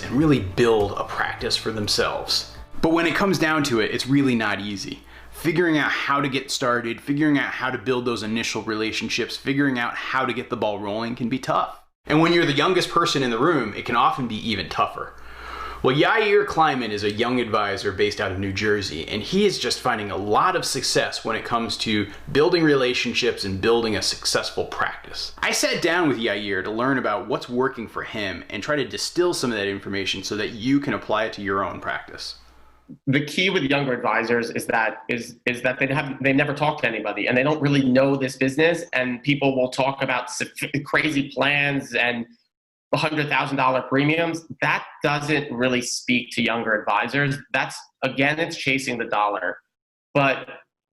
and really build a practice for themselves. But when it comes down to it, it's really not easy. Figuring out how to get started, figuring out how to build those initial relationships, figuring out how to get the ball rolling can be tough. And when you're the youngest person in the room, it can often be even tougher. Well, Yair Kleiman is a young advisor based out of New Jersey, and he is just finding a lot of success when it comes to building relationships and building a successful practice. I sat down with Yair to learn about what's working for him and try to distill some of that information so that you can apply it to your own practice. The key with younger advisors is that they never talk to anybody and they don't really know this business, and people will talk about crazy plans and $100,000 premiums. That doesn't really speak to younger advisors. That's, again, it's chasing the dollar. But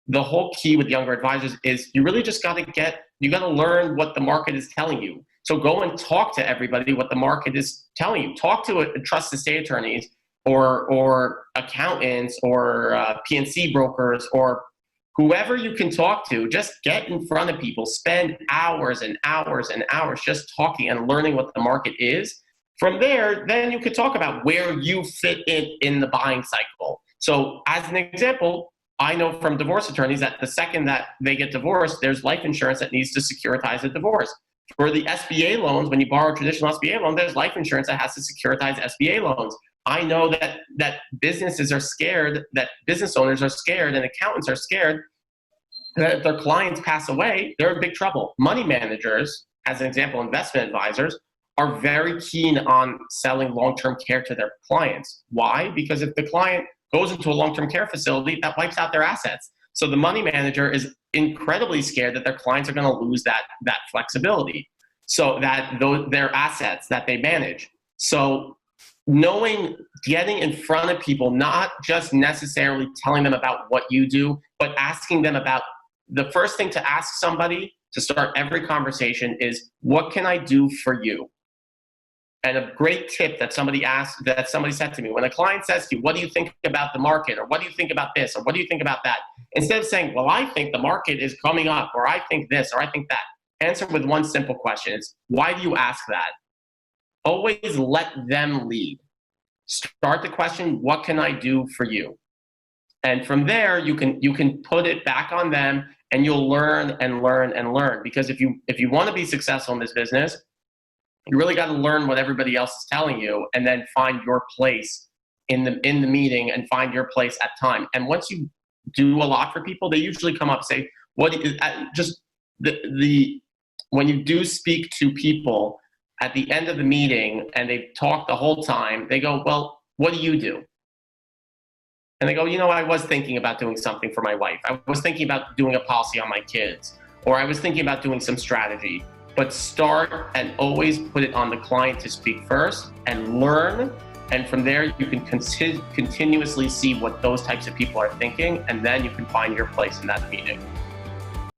the whole key with younger advisors is you really just got to learn what the market is telling you. So go and talk to everybody what the market is telling you. Talk to trusted estate attorneys or accountants or PNC brokers or whoever you can talk to. Just get in front of people, spend hours and hours and hours just talking and learning what the market is. From there, then you could talk about where you fit in the buying cycle. So as an example, I know from divorce attorneys that the second that they get divorced, there's life insurance that needs to securitize a divorce. For the SBA loans, when you borrow a traditional SBA loan, there's life insurance that has to securitize SBA loans. I know that businesses are scared, that business owners are scared, and accountants are scared that if their clients pass away, they're in big trouble. Money managers, as an example, investment advisors, are very keen on selling long-term care to their clients. Why? Because if the client goes into a long-term care facility, that wipes out their assets. So the money manager is incredibly scared that their clients are going to lose that flexibility, so that their assets that they manage. So getting in front of people, not just necessarily telling them about what you do, but asking them about, the first thing to ask somebody to start every conversation is, what can I do for you? And a great tip that somebody said to me, when a client says to you, what do you think about the market? Or what do you think about this? Or what do you think about that? Instead of saying, well, I think the market is coming up, or I think this, or I think that, answer with one simple question. It's, why do you ask that? Always let them lead. Start the question, what can I do for you? And from there, you can put it back on them, and you'll learn and learn and learn. Because if you want to be successful in this business, you really got to learn what everybody else is telling you, and then find your place in the meeting and find your place at time. And once you do a lot for people, they usually come up and say, when you do speak to people at the end of the meeting and they've talked the whole time, they go, well, what do you do? And they go, I was thinking about doing something for my wife. I was thinking about doing a policy on my kids, or I was thinking about doing some strategy. But start and always put it on the client to speak first and learn. And from there, you can continuously see what those types of people are thinking, and then you can find your place in that meeting.